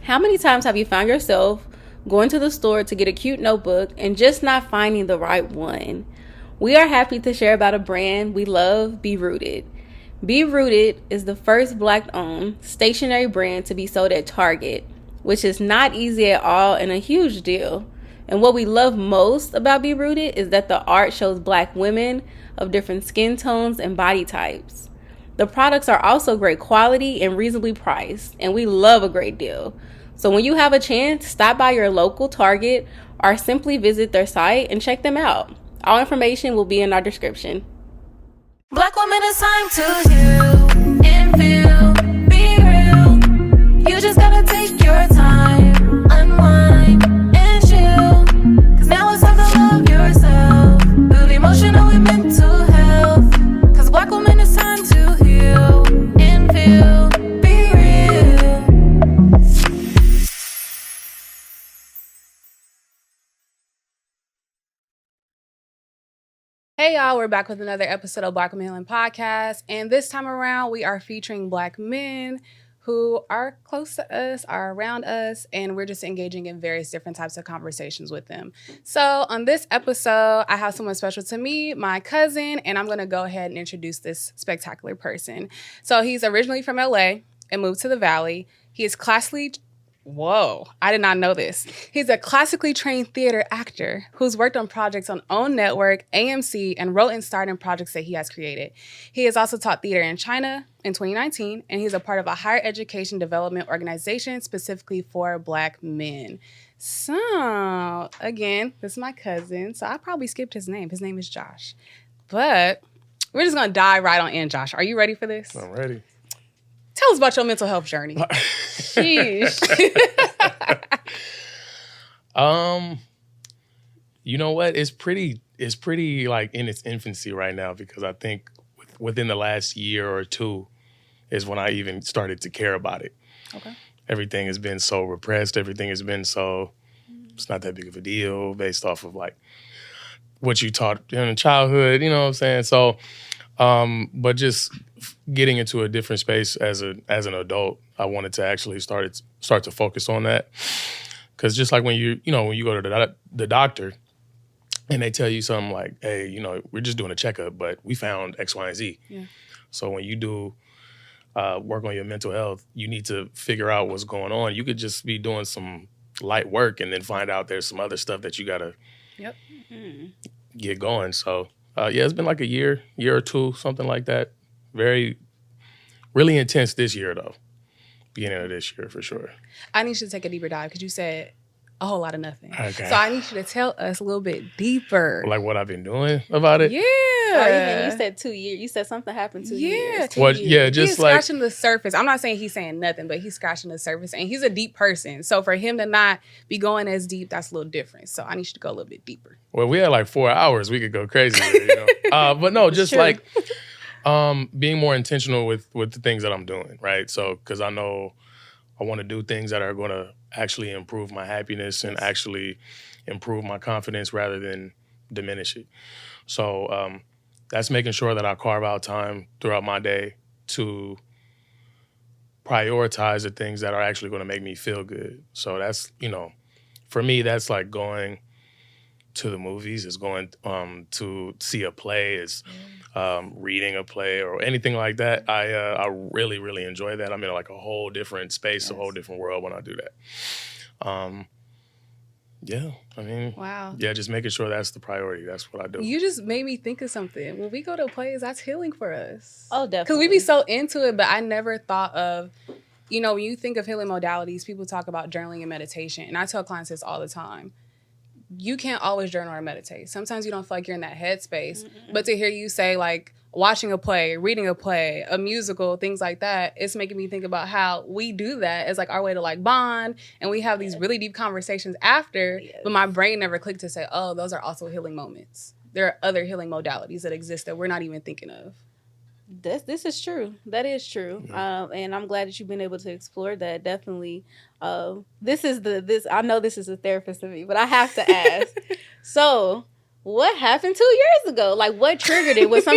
How many times have you found yourself going to the store to get a cute notebook and just not finding the right one? We are happy to share about a brand we love, Be Rooted. Be Rooted is the first Black-owned stationery brand to be sold at Target, which is not easy at all and a huge deal. And what we love most about Be Rooted is that the art shows Black women of different skin tones and body types. The products are also great quality and reasonably priced, and we love a great deal. So when you have a chance, stop by your local Target or simply visit their site and check them out. All information will be in our description. Black woman, it's time to heal and feel, be real. You just gotta take your time, unwind and chill. Cause now it's time to love yourself, build emotional and mental health. Cause Black woman, it's time to heal and feel, be real. Hey y'all, we're back with another episode of Black Women Healing Podcast, and this time around we are featuring Black men who are close to us, are around us, and we're just engaging in various different types of conversations with them. So on this episode, I have someone special to me, my cousin, and I'm going to go ahead and introduce this spectacular person. So he's originally from LA and moved to the Valley. He is classically... Whoa, I did not know this. He's a classically trained theater actor who's worked on projects on OWN Network, AMC, and wrote and starred in projects that he has created. He has also taught theater in China in 2019, and he's a part of a higher education development organization specifically for Black men. So, again, this is my cousin, so I probably skipped his name. His name is Josh. But we're just going to dive right on in, Josh. Are you ready for this? I'm ready. Tell us about your mental health journey. Sheesh. You know what? It's pretty like in its infancy right now, because I think within the last year or two is when I even started to care about it. Okay. Everything has been so repressed. Everything has been so, it's not that big of a deal based off of like what you taught in childhood, you know what I'm saying? So, but just getting into a different space as an adult, I wanted to actually start to focus on that. Because just like when you go to the doctor and they tell you something like, hey, we're just doing a checkup, but we found X, Y, and Z. Yeah. So when you do work on your mental health, you need to figure out what's going on. You could just be doing some light work and then find out there's some other stuff that you got to get going. So, it's been like a year or two, something like that. Really intense this year, though. Beginning of this year, for sure. I need you to take a deeper dive because you said a whole lot of nothing. Okay. So I need you to tell us a little bit deeper. Like what I've been doing about it? Yeah. You said 2 years. You said something happened 2 years. Well, yeah, just he's like... scratching the surface. I'm not saying he's saying nothing, but he's scratching the surface. And he's a deep person. So for him to not be going as deep, that's a little different. So I need you to go a little bit deeper. Well, we had like 4 hours. We could go crazy with it, But no, just like being more intentional with the things that I'm doing, right? So, because I know I want to do things that are going to actually improve my happiness and actually improve my confidence rather than diminish it. So that's making sure that I carve out time throughout my day to prioritize the things that are actually going to make me feel good. So that's, for me, that's like going to the movies, is going to see a play, is reading a play or anything like that. I really, really enjoy that. I'm in like a whole different space, a whole different world when I do that. Wow. Yeah, just making sure that's the priority. That's what I do. You just made me think of something. When we go to plays, that's healing for us. Oh, definitely. Because we be so into it, but I never thought of, when you think of healing modalities, people talk about journaling and meditation. And I tell clients this all the time. You can't always journal or meditate. Sometimes you don't feel like you're in that headspace. Mm-mm. But to hear you say, like, watching a play, reading a play, a musical, things like that, it's making me think about how we do that as, like, our way to, like, bond. And we have these really deep conversations after. Yes. But my brain never clicked to say, oh, those are also healing moments. There are other healing modalities that exist that we're not even thinking of. This is true. That is true. And I'm glad that you've been able to explore that. Definitely. I know this is a therapist to me, but I have to ask. So what happened 2 years ago? Like, what triggered it? Was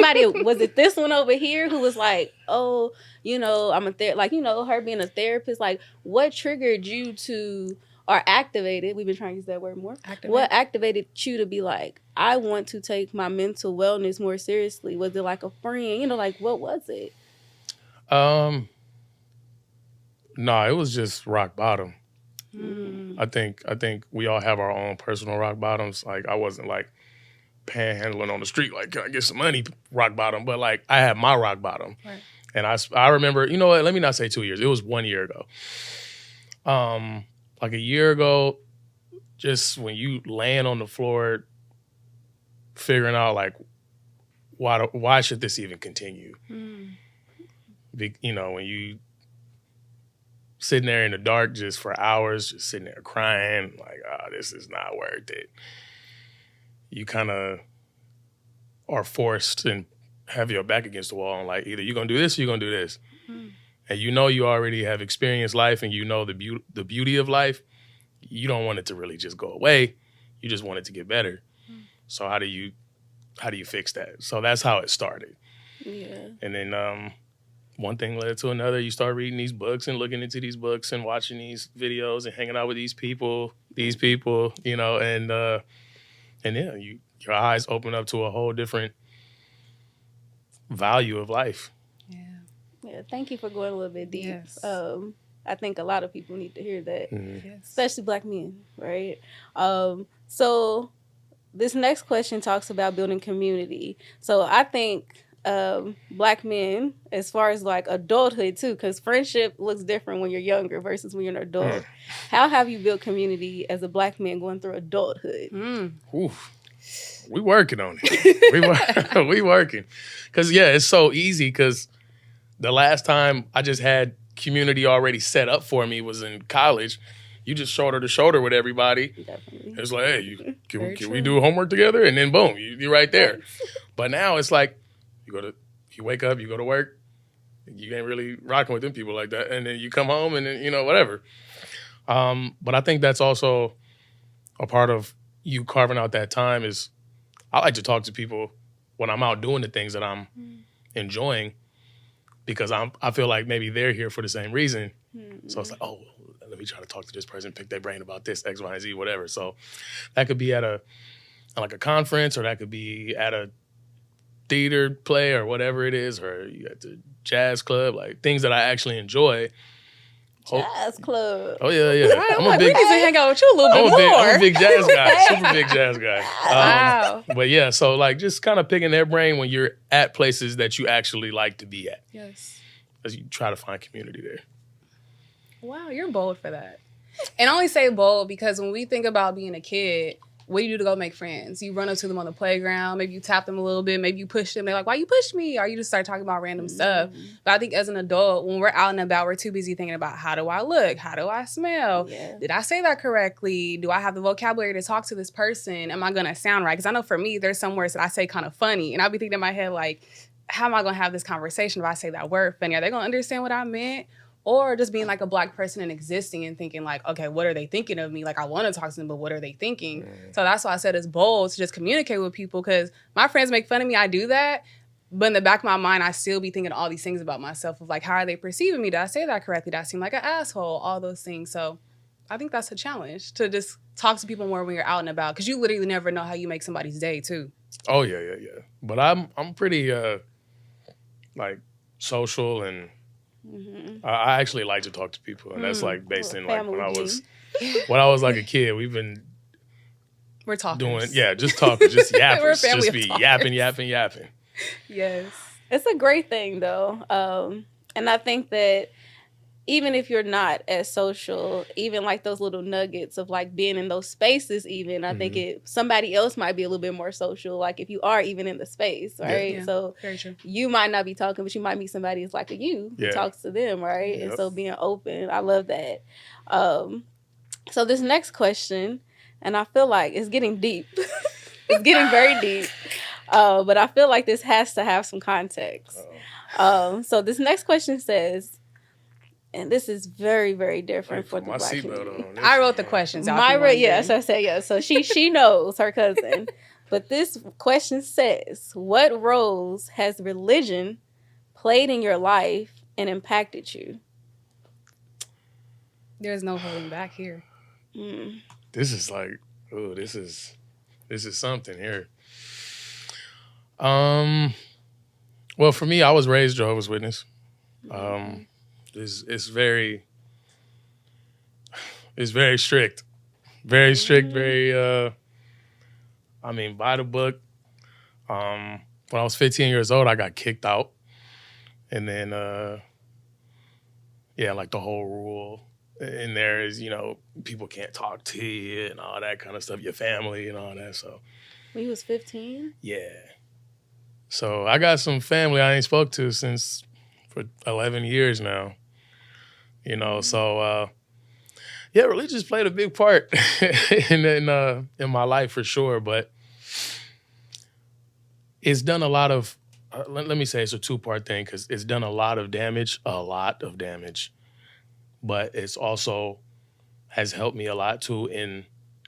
it this one over here who was like, oh, I'm her being a therapist? Like, what triggered you to, or activated, we've been trying to use that word more. What activated you to be like, I want to take my mental wellness more seriously? Was it like a friend? Like, what was it? No, it was just rock bottom. Mm. I think we all have our own personal rock bottoms. Like, I wasn't like panhandling on the street, like, can I get some money, rock bottom? But like, I had my rock bottom. Right. And I remember, you know what, let me not say 2 years. It was 1 year ago. Like a year ago, just when you laying on the floor, figuring out like, why should this even continue? Mm. When you sitting there in the dark just for hours, just sitting there crying, like, this is not worth it. You kind of are forced and have your back against the wall and like, either you're going to do this or you're going to do this. Mm. And you already have experienced life and the beauty of life. You don't want it to really just go away. You just want it to get better. Mm. So how do you fix that? So that's how it started. Yeah. And then one thing led to another. You start reading these books and looking into these books and watching these videos and hanging out with these people, and yeah, your eyes open up to a whole different value of life. Yeah, thank you for going a little bit deep. Yes. I think a lot of people need to hear that, Yes. especially Black men, right? So this next question talks about building community. So I think Black men, as far as like adulthood too, because friendship looks different when you're younger versus when you're an adult. How have you built community as a Black man going through adulthood? Oof. We working on it. We working. Because, yeah, it's so easy because the last time I just had community already set up for me was in college. You just shoulder to shoulder with everybody. Definitely. It's like, hey, can we do homework together? And then boom, you're right there. But now it's like, you wake up, you go to work, you ain't really rocking with them people like that. And then you come home and then, whatever. But I think that's also a part of you carving out that time is I like to talk to people when I'm out doing the things that I'm enjoying because I feel like maybe they're here for the same reason. Mm-hmm. So it's like, oh, let me try to talk to this person, pick their brain about this, X, Y, and Z, whatever. So that could be at a conference, or that could be at a theater play or whatever it is, or you at the jazz club, like things that I actually enjoy. Jazz club. Oh, yeah. Right, we need to hang out with you a little bit more. I'm a big jazz guy, super big jazz guy. Wow. But yeah, so like just kind of picking their brain when you're at places that you actually like to be at. Yes. As you try to find community there. Wow, you're bold for that. And I only say bold because when we think about being a kid, what do you do to go make friends? You run up to them on the playground. Maybe you tap them a little bit. Maybe you push them. They're like, why you push me? Or you just start talking about random stuff. But I think as an adult, when we're out and about, we're too busy thinking about how do I look? How do I smell? Yeah. Did I say that correctly? Do I have the vocabulary to talk to this person? Am I going to sound right? Because I know for me, there's some words that I say kind of funny. And I'll be thinking in my head, like, how am I going to have this conversation if I say that word funny? Are they going to understand what I meant? Or just being like a Black person and existing and thinking like, okay, what are they thinking of me? Like, I want to talk to them, but what are they thinking? So that's why I said it's bold to just communicate with people, because my friends make fun of me. I do that. But in the back of my mind, I still be thinking all these things about myself of like, how are they perceiving me? Did I say that correctly? Did I seem like an asshole? All those things. So I think that's a challenge, to just talk to people more when you're out and about, because you literally never know how you make somebody's day too. Oh, yeah. But I'm pretty like social, and I actually like to talk to people, and that's like based in like when I was like a kid. We're talking just talking, just yapping, We're a family just of be talkers. yapping. Yes. It's a great thing though. And I think that even if you're not as social, even like those little nuggets of like being in those spaces, even I think somebody else might be a little bit more social, like if you are even in the space, right? Yeah. So Very true. you might not be talking, but you might meet somebody who's like you who talks to them, right? Yep. And so being open, I love that. So this next question, and I feel like it's getting deep. It's getting very deep. But I feel like this has to have some context. So this next question says, and this is very, very different for the Black community. I wrote the questions. Myra, yes, I said yes. So she knows her cousin. But this question says, what roles has religion played in your life and impacted you? There's no holding back here. This is like, oh, this is something here. Well, for me, I was raised Jehovah's Witness. It's very strict. Very strict, very, by the book. When I was 15 years old, I got kicked out. And then, like the whole rule in there is, people can't talk to you and all that kind of stuff, your family and all that. So When you was 15? Yeah. So I got some family I ain't spoke to since for 11 years now. So religion's played a big part in my life for sure, but it's done a lot of, let me say it's a two-part thing because it's done a lot of damage, but it's also has helped me a lot too in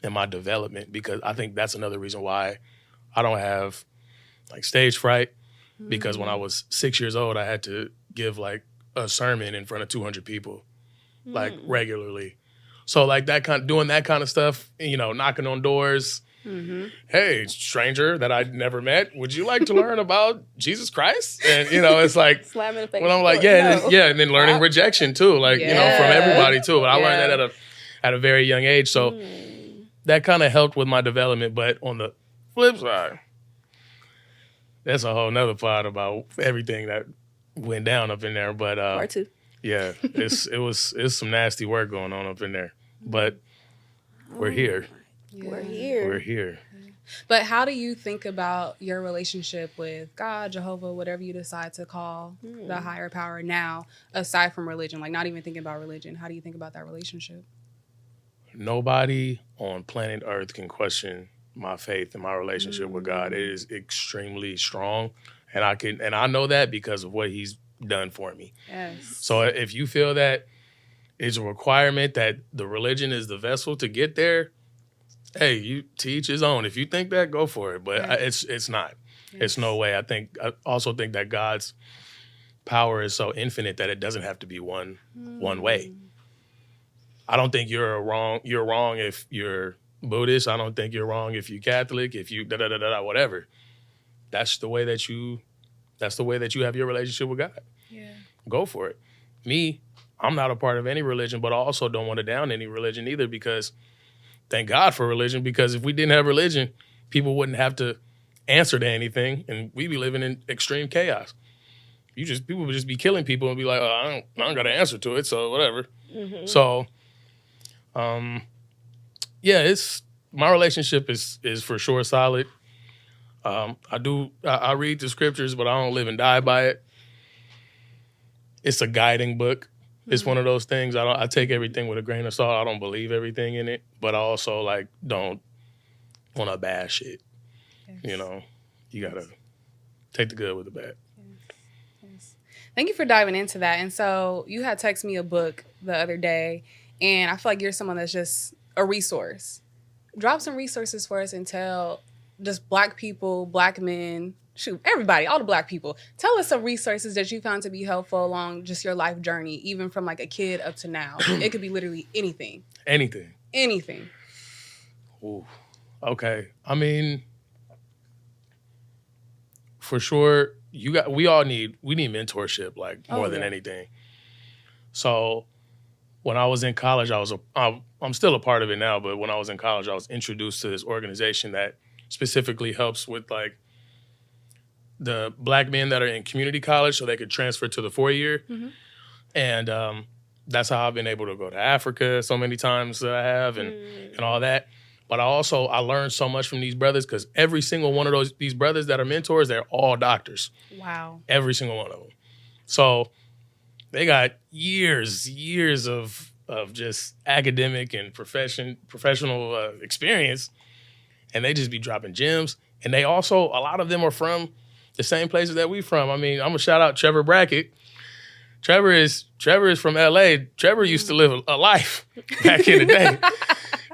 my development, because I think that's another reason why I don't have like stage fright, because when I was 6 years old, I had to give like a sermon in front of 200 people, like regularly. So like doing that kind of stuff, knocking on doors. Hey, stranger that I'd never met, would you like to learn about Jesus Christ? And it's like, Slamming the face. when I'm like, no. and then learning rejection too, like from everybody too. But I learned that at a very young age, so that kind of helped with my development. But on the flip side, that's a whole nother part about everything that went down up in there. But Part two. Yeah, it's some nasty work going on up in there. But we're here. Yeah. We're here. But how do you think about your relationship with God, Jehovah, whatever you decide to call the higher power now, aside from religion? Like, not even thinking about religion. How do you think about that relationship? Nobody on planet Earth can question my faith and my relationship with God. It is extremely strong, and I know that because of what He's done for me. Yes. So if you feel that it's a requirement that the religion is the vessel to get there, hey, you to each his own. If you think that, go for it. But it's not. Yes. It's no way. I also think that God's power is so infinite that it doesn't have to be one way. I don't think you're wrong if you're Buddhist. I don't think you're wrong if you're Catholic, if you whatever. That's the way that you have your relationship with God. Yeah. Go for it. Me, I'm not a part of any religion, but I also don't want to down any religion either, because thank God for religion, because if we didn't have religion, people wouldn't have to answer to anything, and we'd be living in extreme chaos. People would just be killing people and be like, oh, I don't got to answer to it, so whatever. Mm-hmm. So, it's my relationship is for sure solid. I read the scriptures, but I don't live and die by it. It's a guiding book. It's one of those things. I take everything with a grain of salt. I don't believe everything in it, but I also don't want to bash it. Yes. You gotta take the good with the bad. Yes. Thank you for diving into that. And so you had texted me a book the other day, and I feel like you're someone that's just a resource. Drop some resources for us and tell just Black people, Black men, everybody, all the Black people. Tell us some resources that you found to be helpful along just your life journey, even from like a kid up to now. It could be literally anything. Anything. Ooh. Okay. For sure, we need mentorship, like more than anything. So when I was in college, I'm still a part of it now, but when I was in college, I was introduced to this organization that specifically helps with like the Black men that are in community college so they could transfer to the 4-year. Mm-hmm. And that's how I've been able to go to Africa so many times that I have and all that. But I learned so much from these brothers, because every single one of these brothers that are mentors, they're all doctors. Wow. Every single one of them. So they got years of just academic and professional experience, and they just be dropping gems. And they also, a lot of them are from the same places that we from. I'm gonna shout out Trevor Brackett. Trevor is from LA. Trevor used to live a life back in the day.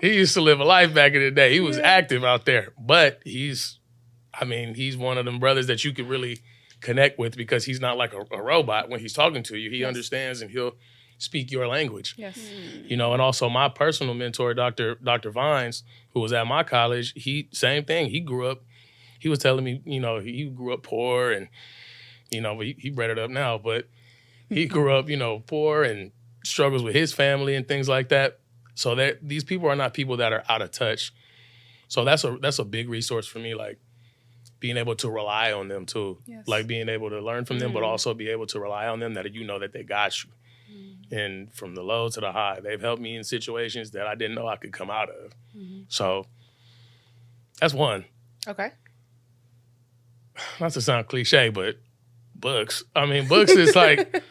He used to live a life back in the day. He was active out there. But he's one of them brothers that you could really connect with because he's not like a robot when he's talking to you. He understands and he'll speak your language. Yes. You know, and also my personal mentor, Dr. Vines, who was at my college, same thing. He was telling me, you know, he grew up poor and, you know, he bred it up now, but he grew up, you know, poor and struggles with his family and things like that. So these people are not people that are out of touch. So that's a big resource for me, like being able to rely on them too. Yes. Like being able to learn from them, but also be able to rely on them that you know that they got you. And from the low to the high, they've helped me in situations that I didn't know I could come out of. So that's one. Okay. Not to sound cliche, but books. I mean, books is like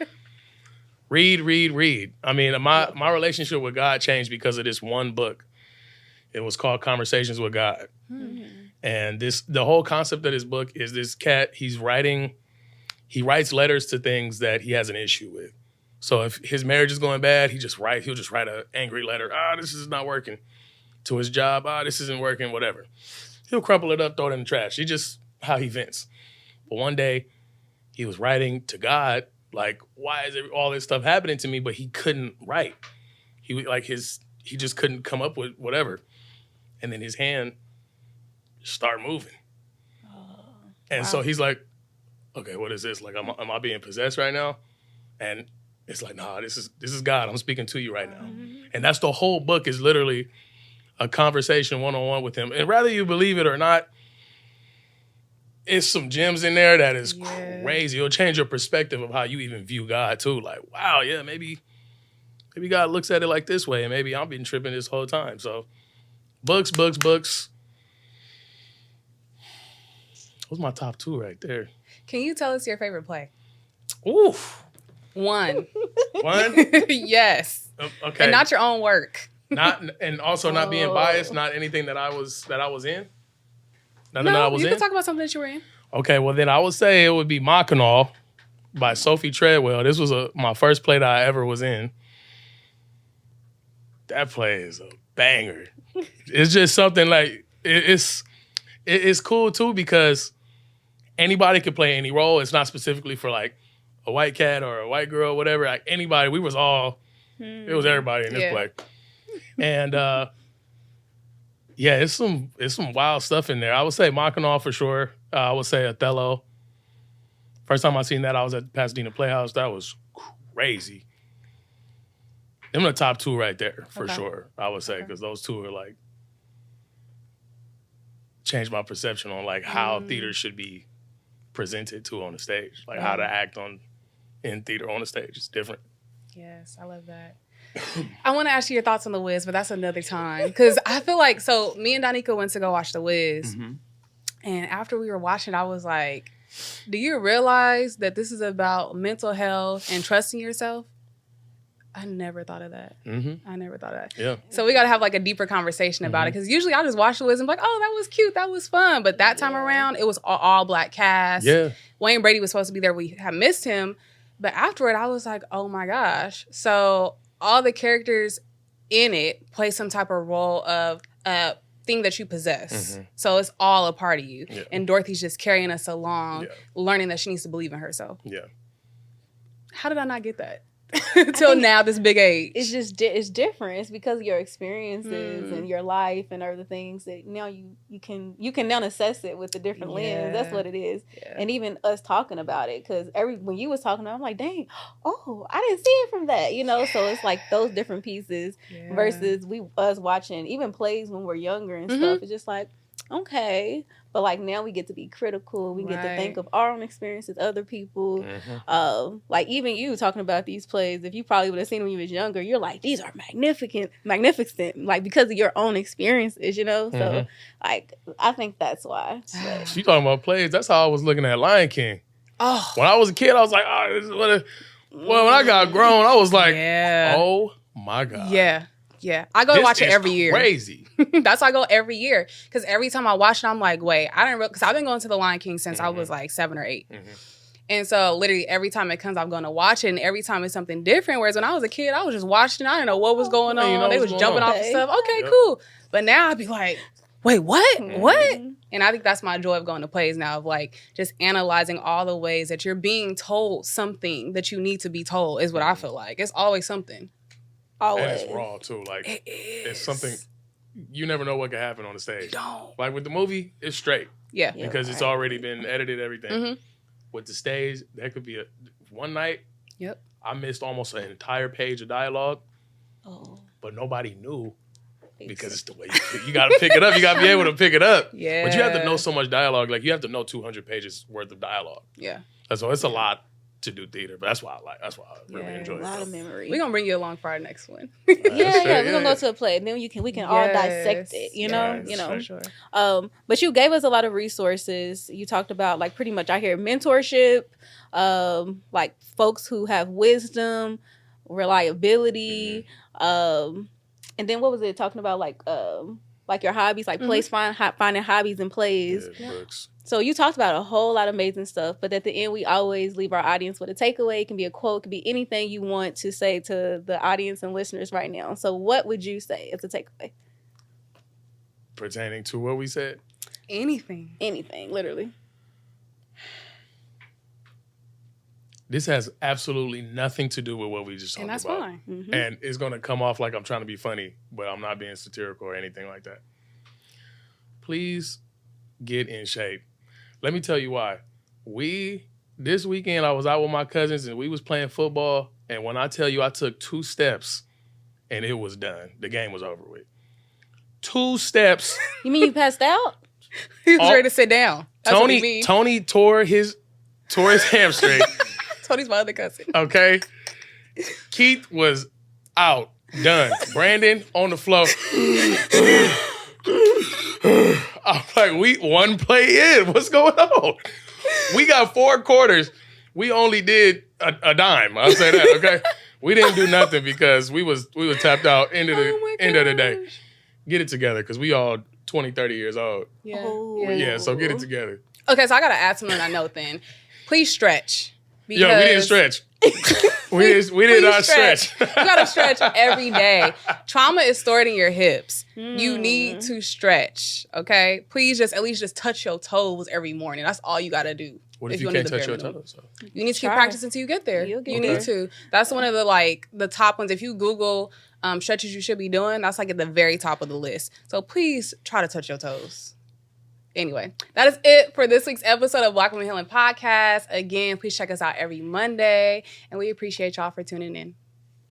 read. I mean, my relationship with God changed because of this one book. It was called Conversations with God. And the whole concept of this book is this cat, he writes letters to things that he has an issue with. So if his marriage is going bad, he'll just write an angry letter. This is not working. To his job, this isn't working, whatever. He'll crumple it up, throw it in the trash. It's just how he vents. But one day, he was writing to God, like, why is all this stuff happening to me? But he couldn't write. He just couldn't come up with whatever. And then his hand start moving. And so he's like, okay, what is this? Like, am I being possessed right now? And it's like, nah, this is God. I'm speaking to you right now. And that's the whole book is literally a conversation one-on-one with him. And whether you believe it or not, it's some gems in there that is crazy. It'll change your perspective of how you even view God too. Like, wow, yeah, maybe God looks at it like this way, and maybe I've been tripping this whole time. So books. Those my top two right there. Can you tell us your favorite play? Oof. One. One? Yes. Okay. And not your own work. Not being biased, not anything that I was in. Nothing No, that I was you in. can talk about something that you were in. Okay, well then I would say it would be Mackinac by Sophie Treadwell. This was my first play that I ever was in. That play is a banger. It's just something like it's cool too because anybody could play any role. It's not specifically for like a white cat or a white girl, whatever. Like anybody, it was everybody in this play. And it's some wild stuff in there. I would say Mackinac for sure. I would say Othello. First time I seen that, I was at the Pasadena Playhouse. That was crazy. Them the top two right there for sure. I would say because those two are like changed my perception on like how theater should be presented to on the stage, like how to act in theater on the stage. It's different. Yes, I love that. I want to ask you your thoughts on The Wiz, but that's another time. Because I feel like, so me and Danica went to go watch The Wiz. And after we were watching, I was like, do you realize that this is about mental health and trusting yourself? I never thought of that. I never thought of that. Yeah. So we got to have like a deeper conversation about it. Because usually I just watch The Wiz and be like, oh, that was cute. That was fun. But that time around, it was all black cast. Yeah. Wayne Brady was supposed to be there. We had missed him. But afterward, I was like, oh my gosh. So all the characters in it play some type of role of a thing that you possess. So it's all a part of you. Yeah. And Dorothy's just carrying us along, learning that she needs to believe in herself. Yeah. How did I not get that? Till now, this big age. It's just it's different. It's because of your experiences and your life and other things that now you can now assess it with a different lens. That's what it is. Yeah. And even us talking about it, because when you was talking about it, I'm like, dang, I didn't see it from that, you know. So it's like those different pieces versus us watching even plays when we're younger and stuff. It's just like, okay. But like now we get to be critical. We get to think of our own experiences, other people. Like even you talking about these plays, if you probably would have seen them when you was younger, you're like, these are magnificent, like because of your own experiences, you know? So like, I think that's why. You talking about plays, that's how I was looking at Lion King. Oh. When I was a kid, I was like, this is well, when I got grown, I was like, oh my God. Yeah. Yeah, I go to watch it every year. Crazy. That's why I go every year. Because every time I watch it, I'm like, wait, I didn't because I've been going to the Lion King since I was like 7 or 8. And so literally every time it comes, I'm going to watch it. And every time it's something different. Whereas when I was a kid, I was just watching. I didn't know what was going on. you know They what's was going jumping on. off of stuff. Okay, Yep. cool. But now I'd be like, wait, what? What? And I think that's my joy of going to plays now, of like just analyzing all the ways that you're being told something that you need to be told is what I feel like. It's always something. Always. And it's raw too. Like It is. it's something you never know what can happen on the stage. Don't. Like with the movie, it's straight Yeah. because it's already been edited, everything. Mhm. With the stage, there could be one night. Yep. I missed almost an entire page of dialogue, Oh. but nobody knew because it's the way you got to pick it up. You got to be able to pick it up. Yeah. But you have to know so much dialogue. Like you have to know 200 pages worth of dialogue. Yeah. So it's a lot to do theater, but that's why I like. That's why I really enjoy A it. lot of memory. We're going to bring you along for our next one. yeah, That's yeah. fair, We're gonna yeah. go to a play, and then we can all dissect it. You know, Yes, you know. For sure. But you gave us a lot of resources. You talked about like pretty much I hear mentorship, like folks who have wisdom, reliability, and then what was it talking about like your hobbies, like finding hobbies and plays. Yeah, books. So you talked about a whole lot of amazing stuff, but at the end, we always leave our audience with a takeaway. It can be a quote, it can be anything you want to say to the audience and listeners right now. So what would you say as a takeaway? Pertaining to what we said. Anything. Anything, literally. This has absolutely nothing to do with what we just talked And that's about. fine. Mm-hmm. And it's going to come off like I'm trying to be funny, but I'm not being satirical or anything like that. Please get in shape. Let me tell you why. This weekend, I was out with my cousins and we was playing football. And when I tell you I took 2 steps and it was done, the game was over with. 2 steps. You mean you passed out? He was ready to sit down. That's what he mean. Tony tore his hamstring. Tony's my other cousin. Okay. Keith was out. Done. Brandon on the floor. I'm like, we one play in. What's going on? We got 4 quarters. We only did a dime. I'll say that, okay? We didn't do nothing because we was tapped out end of the day. Get it together because we all 20, 30 years old. Yeah. Oh. Yeah, so get it together. Okay, so I got to add something I know then. Please stretch. Yo, we didn't stretch. we did not stretch. You gotta stretch every day. Trauma is stored in your hips. You need to stretch. Okay, please just at least just touch your toes every morning. That's all you gotta do. What if you wanna can't do the touch your bare minimum. toes? So? You need to keep Try. practicing until you get there. You'll get You there. need to. That's one of the top ones. If you Google stretches you should be doing, that's like at the very top of the list. So please try to touch your toes. Anyway, that is it for this week's episode of Black Women Healing Podcast. Again, please check us out every Monday, and we appreciate y'all for tuning in.